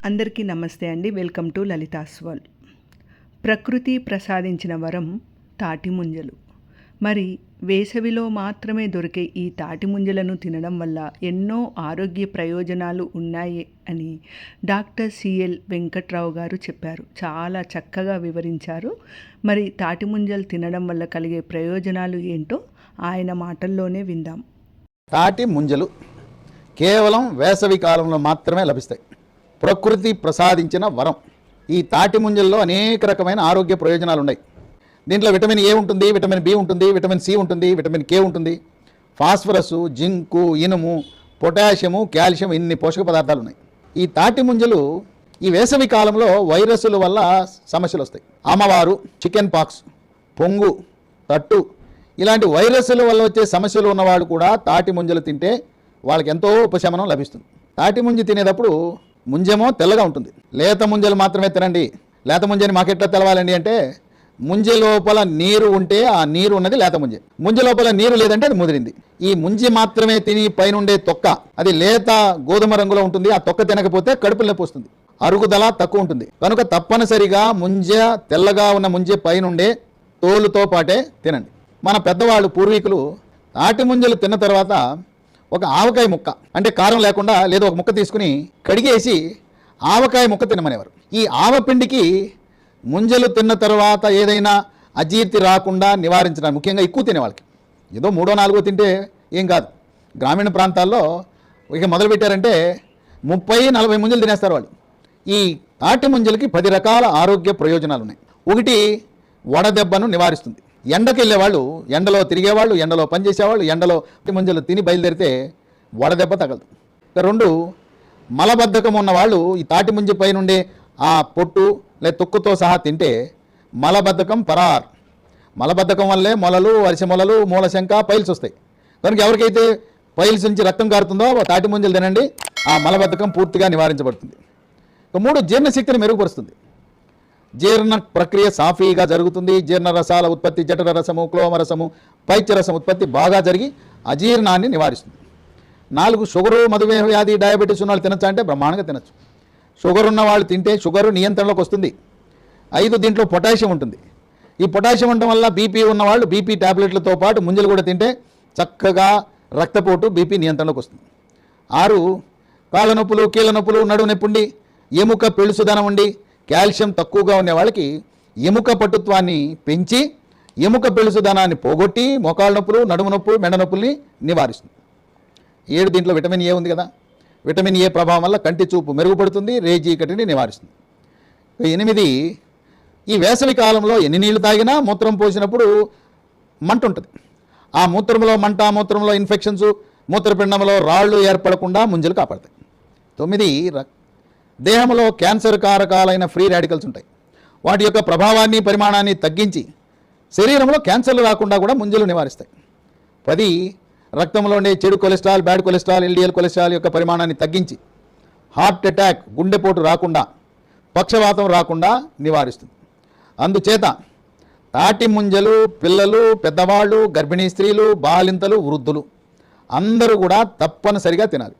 అందరికీ నమస్తే అండి. Welcome to Lalitha's world. ప్రకృతి ప్రసాదించిన వరం తాటి ముంజలు. మరి వేసవిలో మాత్రమే దొరికే ఈ తాటి ముంజలను తినడం వల్ల ఎన్నో ఆరోగ్య ప్రయోజనాలు ఉన్నాయి అని డాక్టర్ సిఎల్ వెంకట్రావు గారు చెప్పారు. చాలా చక్కగా వివరించారు. మరి తాటి ముంజలు తినడం వల్ల కలిగే ప్రయోజనాలు ఏంటో ఆయన మాటల్లోనే విందాం. తాటి ముంజలు కేవలం వేసవి కాలంలో మాత్రమే లభిస్తాయి. ప్రకృతి ప్రసాదించిన వరం. ఈ తాటి ముంజల్లో అనేక రకమైన ఆరోగ్య ప్రయోజనాలు ఉన్నాయి. దీంట్లో విటమిన్ ఏ ఉంటుంది, విటమిన్ బి ఉంటుంది, విటమిన్ సి ఉంటుంది, విటమిన్ కే ఉంటుంది, ఫాస్ఫరస్, జింకు, ఇనుము, పొటాషియము, కాల్షియం, ఇన్ని పోషక పదార్థాలు ఉన్నాయి. ఈ తాటి ముంజలు ఈ వేసవి కాలంలో వైరస్ల వల్ల సమస్యలు వస్తాయి. అమ్మవారు, చికెన్ పాక్స్, పొంగు, తట్టు ఇలాంటి వైరస్ల వల్ల వచ్చే సమస్యలు ఉన్నవాళ్ళు కూడా తాటి ముంజలు తింటే వాళ్ళకి ఎంతో ఉపశమనం లభిస్తుంది. తాటి ముంజ తినేటప్పుడు ముంజేమో తెల్లగా ఉంటుంది. లేత ముంజలు మాత్రమే తినండి. లేత ముంజని మాకెట్లా తెలవాలండి అంటే ముంజ లోపల నీరు ఉంటే ఆ నీరు ఉన్నది లేత ముంజ. ముంజ లోపల నీరు లేదంటే అది ముదిరింది. ఈ ముంజి మాత్రమే తిని పైనుండే తొక్క అది లేత గోధుమ రంగులో ఉంటుంది. ఆ తొక్క తినకపోతే కడుపులో నొప్పి వస్తుంది, అరుగుదల తక్కువ ఉంటుంది. కనుక తప్పనిసరిగా ముంజ తెల్లగా ఉన్న ముంజ పైనుండే తోలుతో పాటే తినండి. మన పెద్దవాళ్ళు పూర్వీకులు తాటి ముంజలు తిన్న తర్వాత ఒక ఆవకాయ ముక్క, అంటే కారం లేకుండా లేదా ఒక ముక్క తీసుకుని కడిగేసి ఆవకాయ ముక్క తినమనేవారు. ఈ ఆవపిండికి ముంజలు తిన్న తర్వాత ఏదైనా అజీర్తి రాకుండా నివారించడానికి, ముఖ్యంగా ఎక్కువ తినేవాళ్ళకి, ఏదో 3-4 తింటే ఏం కాదు. గ్రామీణ ప్రాంతాల్లో ఇక మొదలుపెట్టారంటే 30-40 ముంజలు తినేస్తారు వాళ్ళు. ఈ తాటి ముంజలకి 10 రకాల ఆరోగ్య ప్రయోజనాలు ఉన్నాయి. ఒకటి, వడదెబ్బను నివారిస్తుంది. ఎండకి వెళ్ళేవాళ్ళు, ఎండలో తిరిగేవాళ్ళు, ఎండలో పనిచేసేవాళ్ళు ఎండలో ముంజలు తిని బయలుదేరితే వడదెబ్బ తగలదు. 2, మలబద్ధకం ఉన్నవాళ్ళు ఈ తాటి ముంజ పై నుండే ఆ పొట్టు లేదా తొక్కుతో సహా తింటే మలబద్ధకం పరార్. మలబద్ధకం వల్లే మొలలు, అరిసె మొలలు, మూలశంక, పైల్స్ వస్తాయి. కనుక ఎవరికైతే పైల్స్ నుంచి రక్తం కారుతుందో తాటి ముంజలు తినండి, ఆ మలబద్ధకం పూర్తిగా నివారించబడుతుంది. 3, జీర్ణశక్తిని మెరుగుపరుస్తుంది. జీర్ణ ప్రక్రియ సాఫీగా జరుగుతుంది. జీర్ణ రసాల ఉత్పత్తి, జఠర రసము, క్లోమరసము, పైత్యరసం ఉత్పత్తి బాగా జరిగి అజీర్ణాన్ని నివారిస్తుంది. 4, షుగరు, మధుమేహ వ్యాధి, డయాబెటీస్ ఉన్న వాళ్ళు తినచ్చా అంటే బ్రహ్మాండంగా తినచ్చు. షుగర్ ఉన్న వాళ్ళు తింటే షుగరు నియంత్రణలోకి వస్తుంది. 5, దీంట్లో పొటాషియం ఉంటుంది. ఈ పొటాషియం ఉండడం వల్ల బీపీ ఉన్నవాళ్ళు బీపీ ట్యాబ్లెట్లతో పాటు ముంజలు కూడా తింటే చక్కగా రక్తపోటు, బీపీ నియంత్రణలోకి వస్తుంది. 6, కాళ్ళ నొప్పులు, కీళ్ళ నొప్పులు, నడుము నొప్పి, ఎముక పెళుసుదనం ఉండి కాల్షియం తక్కువగా ఉండే వాళ్ళకి ఎముక పటుత్వాన్ని పెంచి ఎముక పెళుసుదనాన్ని పోగొట్టి మోకాళ్ళ నొప్పులు, నడుము నొప్పులు, మెడ నొప్పుల్ని నివారిస్తుంది. 7, దీంట్లో విటమిన్ ఏ ఉంది కదా. విటమిన్ ఏ ప్రభావం వల్ల కంటి చూపు మెరుగుపడుతుంది, రేజీకటిని నివారిస్తుంది. 8, ఈ వేసవి కాలంలో ఎన్ని నీళ్లు తాగినా మూత్రం పోసినప్పుడు మంట ఉంటుంది. ఆ మూత్రంలో మంట, మూత్రంలో ఇన్ఫెక్షన్స్, మూత్రపిండంలో రాళ్ళు ఏర్పడకుండా ముంజలు కాపాడతాయి. 9, దేహంలో క్యాన్సర్ కారకాలైన ఫ్రీ రాడికల్స్ ఉంటాయి. వాటి యొక్క ప్రభావాన్ని, పరిమాణాన్ని తగ్గించి శరీరంలో క్యాన్సర్లు రాకుండా కూడా ముంజలు నివారిస్తాయి. 10, రక్తంలో ఉండే చెడు cholesterol, bad cholesterol, LDL cholesterol యొక్క పరిమాణాన్ని తగ్గించి హార్ట్ అటాక్, గుండెపోటు రాకుండా, పక్షవాతం రాకుండా నివారిస్తుంది. అందుచేత తాటి ముంజలు పిల్లలు, పెద్దవాళ్ళు, గర్భిణీ స్త్రీలు, బాలింతలు, వృద్ధులు అందరూ కూడా తప్పనిసరిగా తినాలి.